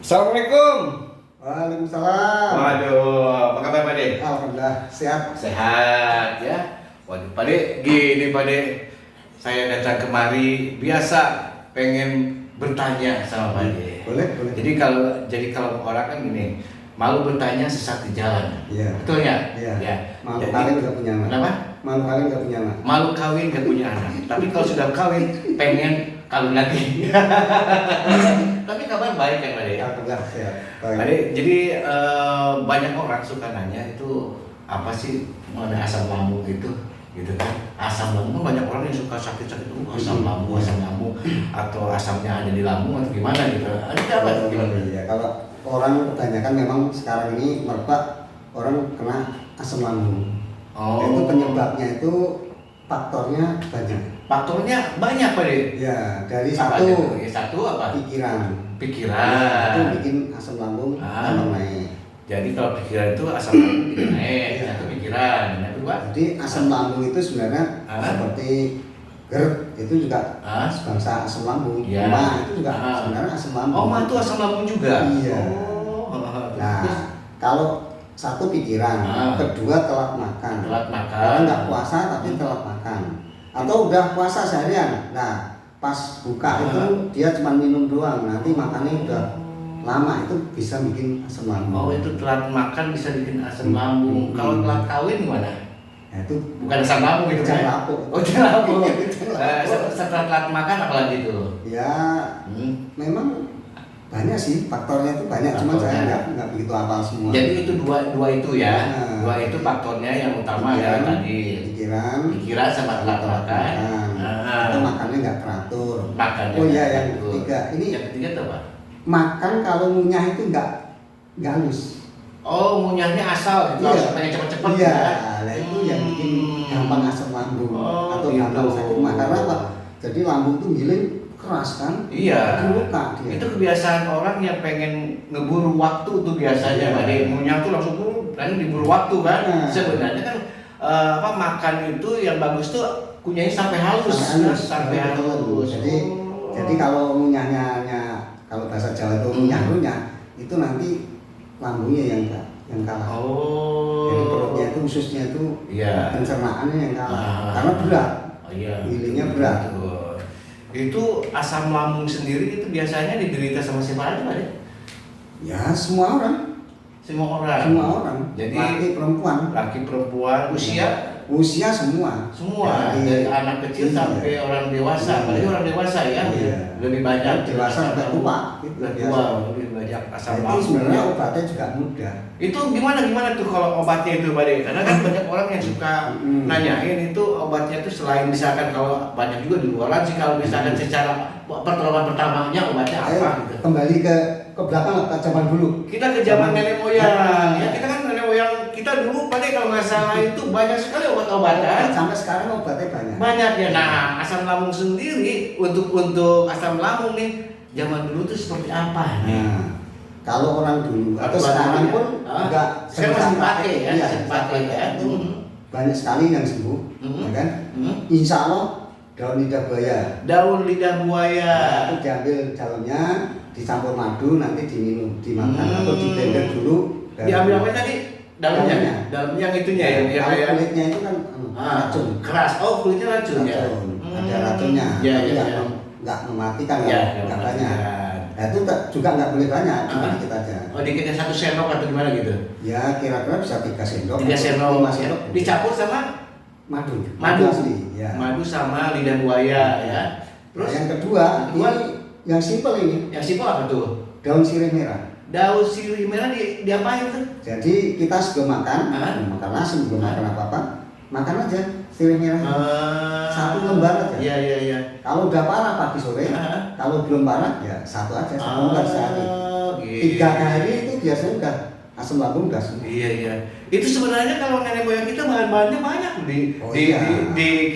Assalamualaikum. Waalaikumsalam. Waduh, apa kabar Pak De? Alhamdulillah sehat. Sehat ya. Waduh, Pak De, gini Pak De. Saya datang kemari biasa pengen bertanya sama Pak De. Boleh. Jadi kalau orang kan gini, malu bertanya sesat di jalan. Iya. Betul ya? Iya. Ya. Malu Jadi- kawin nggak punya anak. Kenapa? Malu kawin nggak punya anak. Malu kawin gak punya anak. Tapi kalau sudah kawin pengen kawin lagi. Tapi kabar baik kan Pak De? Alhamdulillah sehat. Pak Baik. De, jadi banyak orang suka nanya itu apa sih mengenai asam lambung gitu kan? Asam lambung kan banyak orang yang suka sakit-sakit asam lambung atau asamnya ada di lambung atau gimana gitu. Ada apa gimana? Iya, kalau orang kebanyakan memang sekarang ini merebak orang kena asam lambung. Itu penyebabnya itu faktornya banyak. Faktornya banyak Pak De. Ya, dari Apa satu aja tuh? Ya, satu apa? pikiran. Pikiran. Itu bikin asam lambung tambah naik. Jadi kalau pikiran itu asam lambung tidak naik. Iya. Satu pikiran. Yang kedua? Jadi asam lambung itu sebenarnya seperti GERD itu juga sebangsa asam lambung. Iya. Emah itu juga sebenarnya asam lambung. Oh, itu asam lambung juga. Iya. Oh. Nah, kalau satu pikiran, kedua telat makan. Telat makan. Karena nggak puasa tapi telat makan. Atau udah puasa seharian. Nah, pas buka itu dia cuma minum doang. Nanti makannya udah lama, itu bisa bikin asam lambung. Oh, itu telat makan bisa bikin asam lambung. Kalau telat kawin gimana? Nah, itu Bukan asam lambung itu Asam kan? lambung. Oh, asam lambung. Setelah telat makan apalagi itu? ya memang banyak sih faktornya, itu banyak, cuma saya nggak begitu hafal semua. Jadi itu dua itu ya. Nah. Dua itu faktornya yang utama adalah tadi pikiran sama telat makan. Atau makannya nggak teratur. Makannya. Oh iya, yang teratur. ketiga ini Yang ketiga itu apa? makan kalau ngunyah itu nggak halus. Oh, ngunyahnya asal gitu. Iya. Pengen cepet-cepet Iya, ya. nah itu yang bikin gampang asam lambung atau gitu. gampang sakit mah. Karena apa? Jadi lambung tuh giling keras kan? Iya. Bikin luka dia. Itu kebiasaan orang yang pengen ngeburu waktu tuh biasanya, Pak De. Ngunyah tuh langsung kan diburu waktu kan. Nah. Sebenarnya kan makan itu yang bagus tuh kunyahnya sampai halus. Sampai halus. Jadi kalau ngunyahnya kalau bahasa Jawa itu ngunyah itu nanti lambungnya yang kalah. Oh. Jadi perutnya itu khususnya itu pencernaannya yang kalah. Karena berat. Oh iya. Gilingnya berat. Betul. Itu asam lambung sendiri itu biasanya diderita sama siapa aja, Pak De? Ya semua orang. Semua orang. Semua orang. Jadi laki perempuan. Laki perempuan Usia semua. dari anak kecil sampai orang dewasa. Apalagi orang dewasa ya. Iya. Lebih banyak Dewasa sampai tua. Udah tua, lebih banyak asam Itu lambung. sebenarnya obatnya juga mudah. Itu gimana tuh kalau obatnya itu Pak De? Karena kan banyak orang yang suka nanyain itu obatnya tuh selain misalkan kalau banyak juga di luaran sih, kalau misalkan secara pertolongan pertamanya obatnya apa gitu. Kembali ke belakang ke zaman dulu. Kita ke zaman nenek moyang. Ya, kita kan nenek moyang kita dulu Pak De kalau nggak salah itu banyak sekali obat-obatan. Sampai sekarang obatnya banyak. Banyak ya. Nah, asam lambung sendiri untuk asam lambung nih zaman dulu tuh seperti apa nih? Nah, kalau orang dulu atau sekarang pun juga saya masih pakai ya, iya, masih pakai ya. itu banyak sekali yang sembuh, ya kan? Insya Allah daun lidah buaya. Daun lidah buaya. Itu diambil daunnya, dicampur madu, nanti diminum, dimakan atau di blender dulu. Diambil apa tadi? Daunnya. Daun yang itunya yang kayak kulitnya itu kan racun. Keras. Oh, kulitnya racun ya. Ada racunnya. Iya. Nggak mematikan, Ya, nggak banyak. Nah, itu juga nggak boleh banyak, cuma dikit aja. Oh, dikitnya 1 sendok atau gimana gitu? Ya kira-kira bisa 3 sendok. 3 sendok. 5 sendok. Dicampur sama Madu asli. ya. Madu sama lidah buaya ya. Terus yang kedua, ini yang simpel ini. Yang simpel apa tuh? Daun sirih merah. Daun sirih merah diapain tuh? Jadi kita sebelum makan, makan nasi belum makan apa-apa, makan aja sirih merah. 1 lembar aja. Iya. Kalau udah parah pagi sore, kalau belum parah ya 1 aja, 1 lembar sehari. 3 hari itu biasanya udah asam lambung udah sembuh. Iya. Itu sebenarnya kalau nenek moyang kita bahan-bahannya banyak di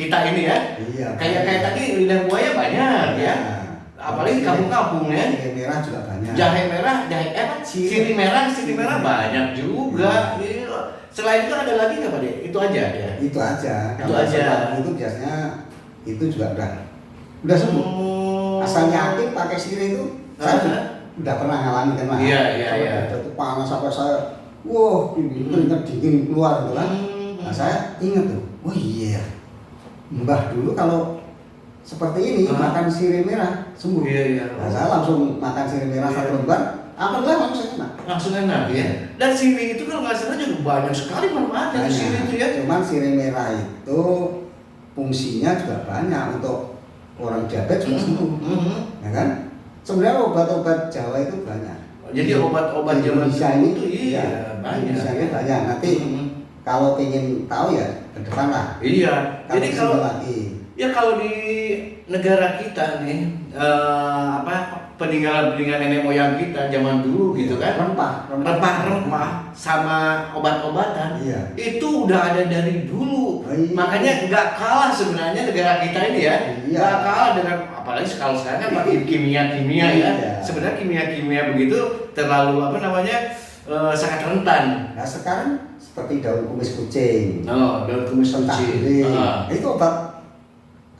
kita ini ya. Iya. Kayak tadi lidah buaya banyak ya. Apalagi di kampung-kampung ya. Jahe merah juga banyak. Jahe merah, sirih merah banyak juga. Iya. Selain itu ada lagi nggak Pak De? Itu aja ya. Itu aja. Itu aja. Itu biasanya itu juga udah sembuh. Asal yakin pakai sirih itu. Saya udah pernah ngalamin kan Mas? Iya. Itu panas sampai saya, wah ini keringat dingin keluar gitu kan. Nah saya ingat tuh, oh iya, Mbah dulu kalau seperti ini makan sirih merah sembuh. Iya. Nah saya langsung makan sirih merah 1 lembar, alhamdulillah langsung enak. Langsung enak ya. Dan sirih itu kalau nggak salah juga banyak sekali manfaatnya sirih itu ya. Cuman sirih merah itu fungsinya juga banyak untuk orang diabetes juga sembuh, ya kan? Sebenarnya obat-obat Jawa itu banyak. Jadi obat-obat Jawa Indonesia ini itu iya banyak. Indonesia ini banyak. Nanti kalau pengen tahu ya ke depan lah. Iya. Jadi kalau lagi. ya kalau di negara kita nih peninggalan nenek moyang kita zaman dulu gitu kan, rempah-rempah sama obat-obatan itu udah ada dari dulu. Makanya nggak kalah sebenarnya negara kita ini ya, nggak kalah dengan apalagi kalau sekarang kan pakai kimia-kimia ya. Sebenarnya kimia-kimia begitu terlalu sangat rentan. Nah sekarang seperti daun kumis kucing. Oh, daun kumis kucing. Itu obat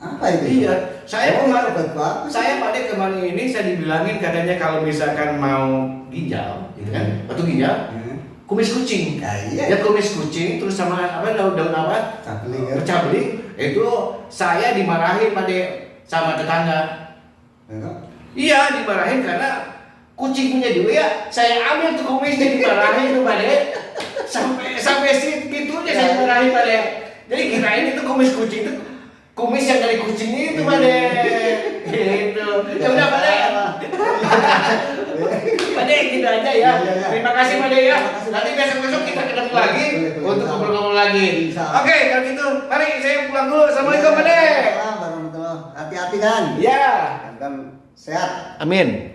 apa itu? Iya, saya pada kemarin ini saya dibilangin katanya kalau misalkan mau ginjal, gitu kan? Batu ginjal, kumis kucing. Ya kumis kucing terus sama daun apa? Cabeling. Itu saya dimarahin sama tetangga. Iya, dimarahin karena kucing punya dua ya. Saya ambil tuh kumisnya dimarahin tuh sampai segitunya saya dimarahin Jadi kirain itu kumis kucing itu kumis yang dari kucing itu gitu. Ya udah Pade gitu aja ya. Terima kasih Pade ya. Nanti besok-besok kita ketemu lagi untuk ngobrol-ngobrol lagi. Oke, kalau gitu mari saya pulang dulu. Assalamualaikum Pade. Hati-hati kan. Ya. Dan sehat. Amin.